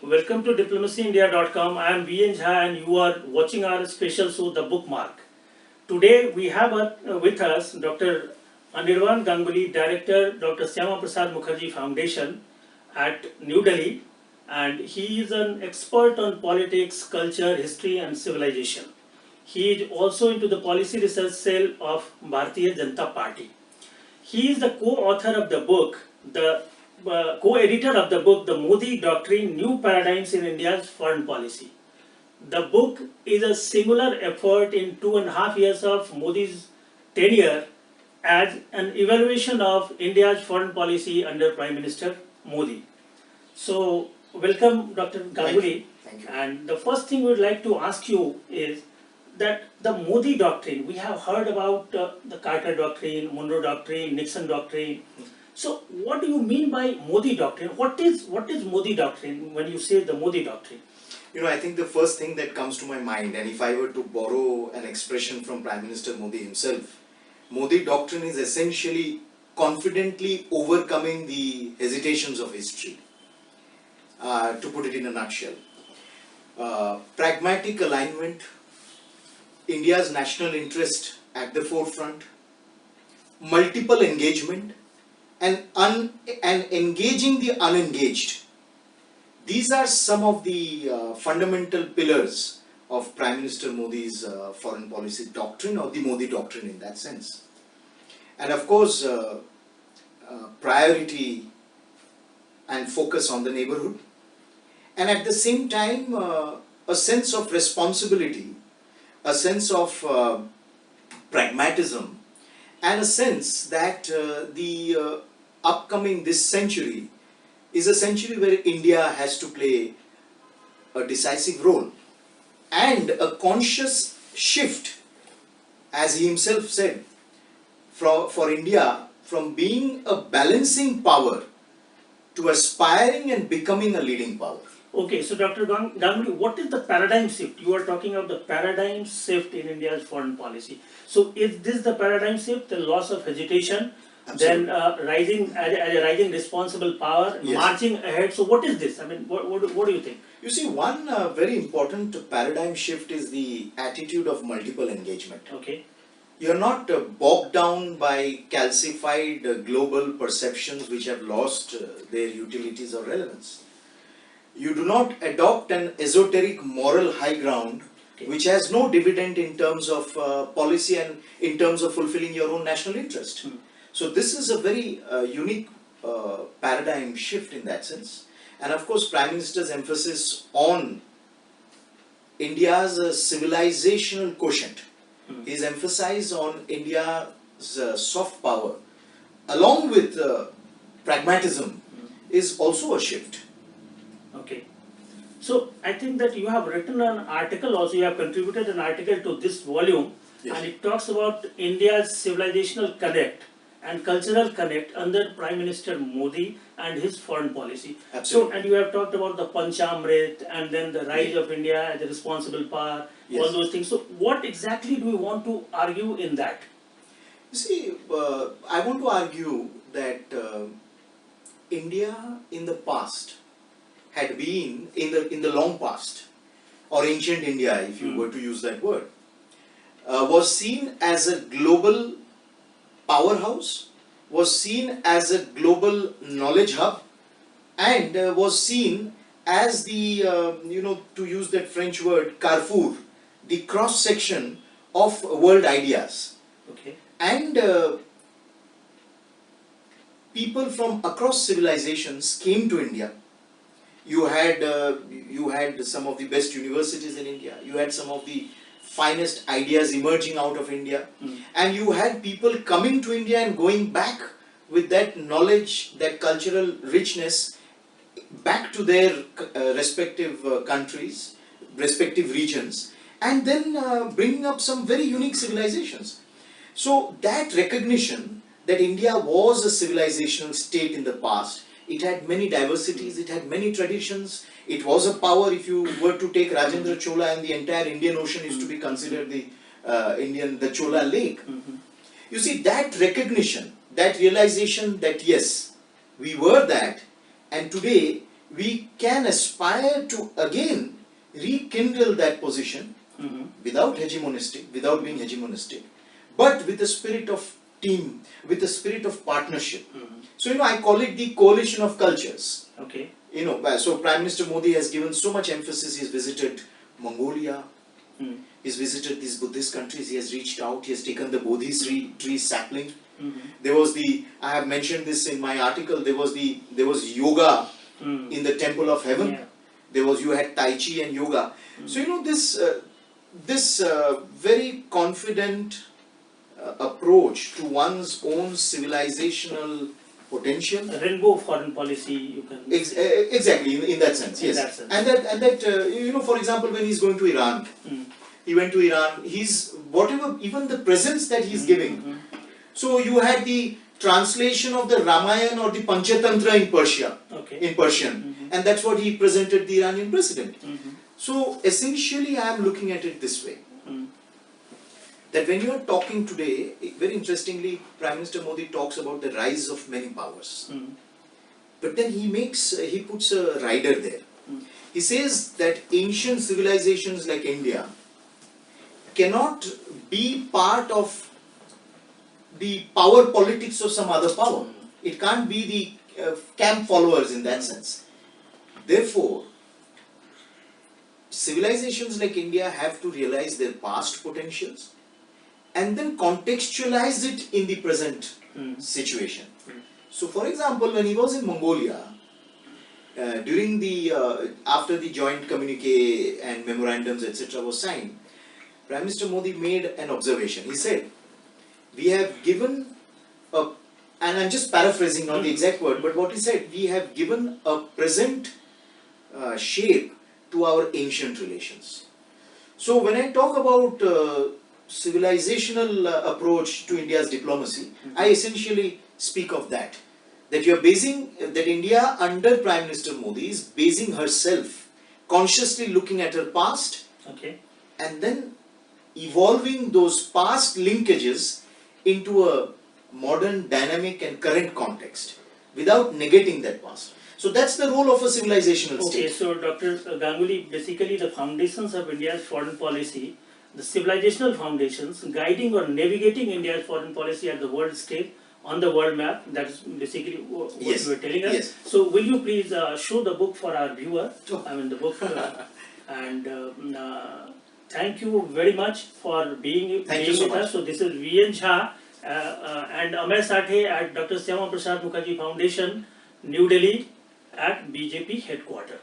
Welcome to diplomacyindia.com. I am VN Jha and you are watching our special show, The Bookmark. Today we have with us Dr. Anirban Ganguly, Director, Dr. Syama Prasad Mookerjee Foundation at New Delhi, and he is an expert on politics, culture, history and civilization. He is also into the policy research cell of Bharatiya Janata Party. He is the co-author of the book, co-editor of the book, The Modi Doctrine, New Paradigms in India's Foreign Policy. The book is a singular effort in 2.5 years of Modi's tenure as an evaluation of India's foreign policy under Prime Minister Modi. So, welcome Dr. Ganguly. Thank you. And the first thing we would like to ask you is that the Modi Doctrine, we have heard about the Carter Doctrine, Monroe Doctrine, Nixon Doctrine. So, what do you mean by Modi Doctrine? What is Modi Doctrine when you say the Modi Doctrine? You know, I think the first thing that comes to my mind, and if I were to borrow an expression from Prime Minister Modi himself, Modi Doctrine is essentially confidently overcoming the hesitations of history, to put it in a nutshell. Pragmatic alignment, India's national interest at the forefront, multiple engagement, and engaging the unengaged. These are some of the fundamental pillars of Prime Minister Modi's foreign policy doctrine, or the Modi Doctrine in that sense. And of course, priority and focus on the neighborhood, and at the same time a sense of responsibility, a sense of pragmatism, and a sense that the upcoming this century is a century where India has to play a decisive role, and a conscious shift, as he himself said, for India from being a balancing power to aspiring and becoming a leading power. Okay, so Dr. Ganguly, what is the paradigm shift? You are talking of the paradigm shift in India's foreign policy. So is this the paradigm shift, the loss of hesitation, Absolutely. then rising responsible power, Yes. marching ahead? So what is this? I mean, what do you think? You see, one very important paradigm shift is the attitude of multiple engagement. Okay. You are not bogged down by calcified global perceptions which have lost their utilities or relevance. You do not adopt an esoteric moral high ground which has no dividend in terms of policy and in terms of fulfilling your own national interest. So this is a very unique paradigm shift in that sense. And of course, Prime Minister's emphasis on India's civilizational quotient, his emphasis on India's soft power, along with pragmatism, is also a shift. Okay. So I think that you have written an article also, you have contributed an article to this volume, Yes. and it talks about India's civilizational connect and cultural connect under Prime Minister Modi and his foreign policy. Absolutely. So, and you have talked about the Panchamrit and then the rise of India as a responsible power, Yes. all those things. So what exactly do you want to argue in that? You see, I want to argue that India in the past had been, in the long past, or ancient India, if you were to use that word, was seen as a global powerhouse, was seen as a global knowledge hub, and was seen as the, to use that French word, carrefour, the cross section of world ideas. Okay. And people from across civilizations came to India. You had some of the best universities in India. You had some of the finest ideas emerging out of India. And you had people coming to India and going back with that knowledge, that cultural richness, back to their respective countries, respective regions, and then bringing up some very unique civilizations. So that recognition that India was a civilizational state in the past, it had many diversities, it had many traditions, it was a power. If you were to take Rajendra Chola, and the entire Indian Ocean is to be considered the Chola Lake. You see, that recognition, that realization that yes, we were that, and today we can aspire to again rekindle that position without being hegemonistic, but with a spirit of team, with a spirit of partnership. So, I call it the coalition of cultures. Okay. So Prime Minister Modi has given so much emphasis. He's visited Mongolia, he's visited these Buddhist countries, he has reached out, he has taken the Bodhi tree sapling. There was I have mentioned this in my article, there was yoga in the Temple of Heaven. Yeah. You had Tai Chi and yoga. So, this very confident approach to one's own civilizational potential. A rainbow foreign policy, you can exactly in that sense, yes. That sense. And that for example, when he's going to Iran, he went to Iran. He's whatever, even the presence that he's giving. So you had the translation of the Ramayana or the Panchatantra in Persia, in Persian, and that's what he presented the Iranian president. So essentially, I am looking at it this way. That when you are talking today, very interestingly, Prime Minister Modi talks about the rise of many powers. But then he puts a rider there. He says that ancient civilizations like India cannot be part of the power politics of some other power. It can't be the camp followers in that sense. Therefore, civilizations like India have to realize their past potentials and then contextualize it in the present situation. So, for example, when he was in Mongolia, during after the joint communique and memorandums, etc., was signed, Prime Minister Modi made an observation. He said, "We have given a," and I'm just paraphrasing, not the exact word, but what he said, "We have given a present shape to our ancient relations." So, when I talk about civilizational approach to India's diplomacy, I essentially speak of that. That you are that India under Prime Minister Modi is basing herself, consciously looking at her past, and then evolving those past linkages into a modern, dynamic and current context, without negating that past. So that's the role of a civilizational state. Okay, so Dr. Ganguly, basically the foundations of India's foreign policy, the civilizational foundations guiding or navigating India's foreign policy at the world stage, on the world map, that's basically what you were telling us. Yes. So will you please show the book for our viewer? Sure. I mean the book, and thank you very much for being with us. So this is V.N. Jha and Amay Sathe at Dr. Syama Prasad Mookerjee Foundation, New Delhi at BJP headquarters.